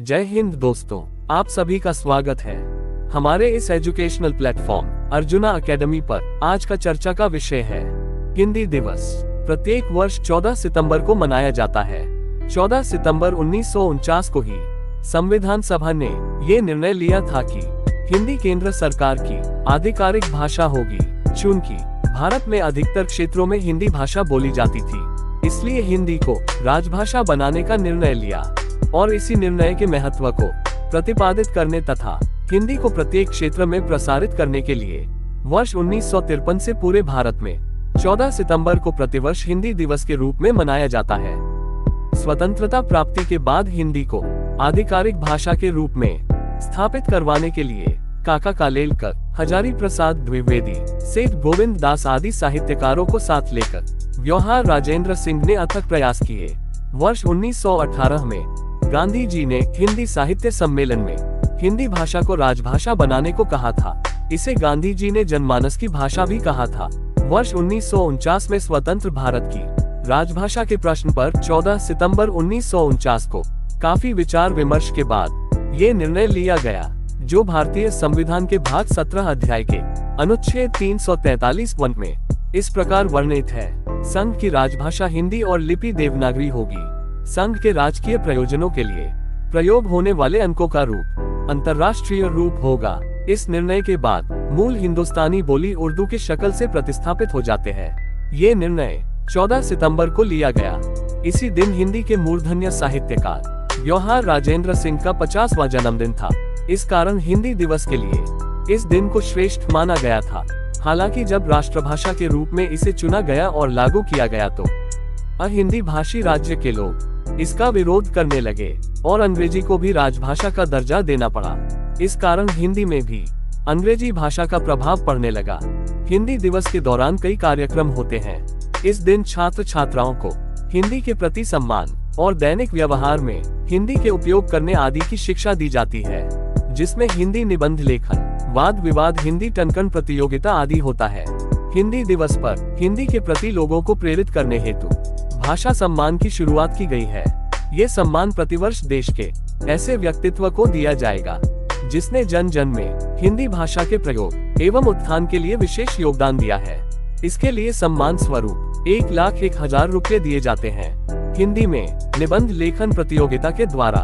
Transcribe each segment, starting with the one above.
जय हिंद दोस्तों, आप सभी का स्वागत है हमारे इस एजुकेशनल प्लेटफॉर्म अर्जुना एकेडमी पर। आज का चर्चा का विषय है हिंदी दिवस। प्रत्येक वर्ष 14 सितंबर को मनाया जाता है। 14 सितंबर 1949 को ही संविधान सभा ने ये निर्णय लिया था कि हिंदी केंद्र सरकार की आधिकारिक भाषा होगी। चूंकि भारत में अधिकतर क्षेत्रों में हिंदी भाषा बोली जाती थी, इसलिए हिंदी को राजभाषा बनाने का निर्णय लिया और इसी निर्णय के महत्व को प्रतिपादित करने तथा हिंदी को प्रत्येक क्षेत्र में प्रसारित करने के लिए वर्ष 1953 से पूरे भारत में 14 सितंबर को प्रतिवर्ष हिंदी दिवस के रूप में मनाया जाता है। स्वतंत्रता प्राप्ति के बाद हिंदी को आधिकारिक भाषा के रूप में स्थापित करवाने के लिए काका कालेलकर, हजारी प्रसाद द्विवेदी, सेठ गोविंद दास आदि साहित्यकारों को साथ लेकर व्योहार राजेंद्र सिंह ने अथक प्रयास किए। वर्ष 1918 में गांधी जी ने हिंदी साहित्य सम्मेलन में हिंदी भाषा को राजभाषा बनाने को कहा था। इसे गांधी जी ने जनमानस की भाषा भी कहा था। वर्ष 1949 में स्वतंत्र भारत की राजभाषा के प्रश्न पर 14 सितंबर 1949 को काफी विचार विमर्श के बाद ये निर्णय लिया गया, जो भारतीय संविधान के भाग 17 अध्याय के अनुच्छेद 343 में इस प्रकार वर्णित है। संघ की राजभाषा हिंदी और लिपि देवनागरी होगी। संघ के राजकीय प्रयोजनों के लिए प्रयोग होने वाले अंकों का रूप अंतर्राष्ट्रीय रूप होगा। इस निर्णय के बाद मूल हिंदुस्तानी बोली उर्दू की शक्ल से प्रतिस्थापित हो जाते हैं। ये निर्णय 14 सितंबर को लिया गया। इसी दिन हिंदी के मूर्धन्य साहित्यकार व्योहार राजेंद्र सिंह का 50वां जन्मदिन था। इस कारण हिंदी दिवस के लिए इस दिन को श्रेष्ठ माना गया था। हालांकि जब राष्ट्रभाषा के रूप में इसे चुना गया और लागू किया गया तो अहिंदी भाषी राज्य के लोग इसका विरोध करने लगे और अंग्रेजी को भी राजभाषा का दर्जा देना पड़ा। इस कारण हिंदी में भी अंग्रेजी भाषा का प्रभाव पड़ने लगा। हिंदी दिवस के दौरान कई कार्यक्रम होते हैं। इस दिन छात्र छात्राओं को हिंदी के प्रति सम्मान और दैनिक व्यवहार में हिंदी के उपयोग करने आदि की शिक्षा दी जाती है, जिसमें हिंदी निबंध लेखन, वाद विवाद, हिंदी टंकन प्रतियोगिता आदि होता है। हिंदी दिवस पर हिंदी के प्रति लोगों को प्रेरित करने हेतु भाषा सम्मान की शुरुआत की गई है। ये सम्मान प्रतिवर्ष देश के ऐसे व्यक्तित्व को दिया जाएगा जिसने जन जन में हिंदी भाषा के प्रयोग एवं उत्थान के लिए विशेष योगदान दिया है। इसके लिए सम्मान स्वरूप 1,01,000 रुपये दिए जाते हैं। हिंदी में निबंध लेखन प्रतियोगिता के द्वारा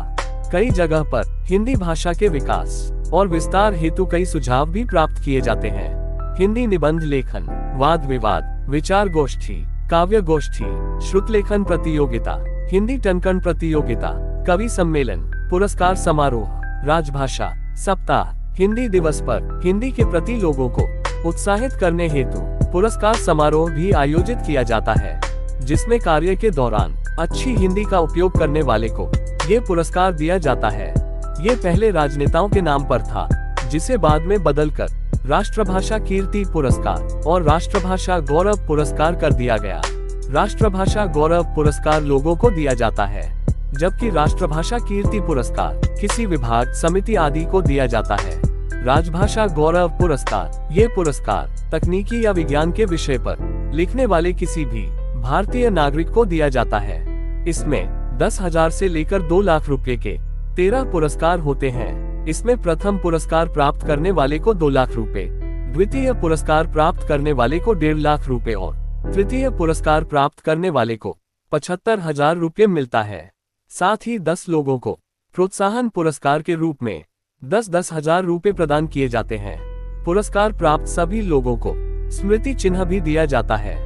कई जगह पर हिंदी भाषा के विकास और विस्तार हेतु कई सुझाव भी प्राप्त किए जाते हैं। हिंदी निबंध लेखन, वाद विवाद, विचार गोष्ठी, काव्य गोष्ठी, श्रुत लेखन प्रतियोगिता, हिंदी टंकन प्रतियोगिता, कवि सम्मेलन, पुरस्कार समारोह, राजभाषा सप्ताह। हिंदी दिवस पर हिंदी के प्रति लोगों को उत्साहित करने हेतु पुरस्कार समारोह भी आयोजित किया जाता है, जिसमें कार्य के दौरान अच्छी हिंदी का उपयोग करने वाले को ये पुरस्कार दिया जाता है। ये पहले राजनेताओं के नाम पर था, जिसे बाद में बदलकर राष्ट्रभाषा कीर्ति पुरस्कार और राष्ट्रभाषा गौरव पुरस्कार कर दिया गया। राष्ट्रभाषा गौरव पुरस्कार लोगों को दिया जाता है, जबकि राष्ट्रभाषा कीर्ति पुरस्कार किसी विभाग, समिति आदि को दिया जाता है। राजभाषा गौरव पुरस्कार, ये पुरस्कार तकनीकी या विज्ञान के विषय पर लिखने वाले किसी भी भारतीय नागरिक को दिया जाता है। इसमें 10,000 से लेकर 2 लाख रुपए के 13 पुरस्कार होते हैं। इसमें प्रथम पुरस्कार प्राप्त करने वाले को 2 लाख रुपए, द्वितीय पुरस्कार प्राप्त करने वाले को 1.5 लाख रुपए और तृतीय पुरस्कार प्राप्त करने वाले को 75,000 रुपये मिलता है। साथ ही 10 लोगों को प्रोत्साहन पुरस्कार के रूप में 10,000 रुपये प्रदान किए जाते हैं। पुरस्कार प्राप्त सभी लोगों को स्मृति चिन्ह भी दिया जाता है।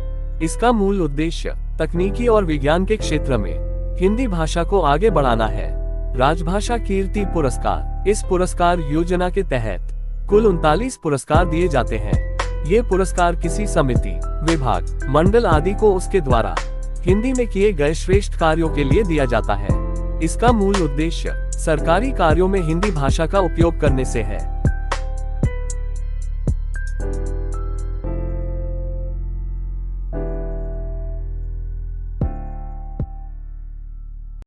इसका मूल उद्देश्य तकनीकी और विज्ञान के क्षेत्र में हिंदी भाषा को आगे बढ़ाना है। राजभाषा कीर्ति पुरस्कार, इस पुरस्कार योजना के तहत कुल 39 पुरस्कार दिए जाते हैं। ये पुरस्कार किसी समिति, विभाग, मंडल आदि को उसके द्वारा हिंदी में किए गए श्रेष्ठ कार्यों के लिए दिया जाता है। इसका मूल उद्देश्य सरकारी कार्यों में हिंदी भाषा का उपयोग करने से है।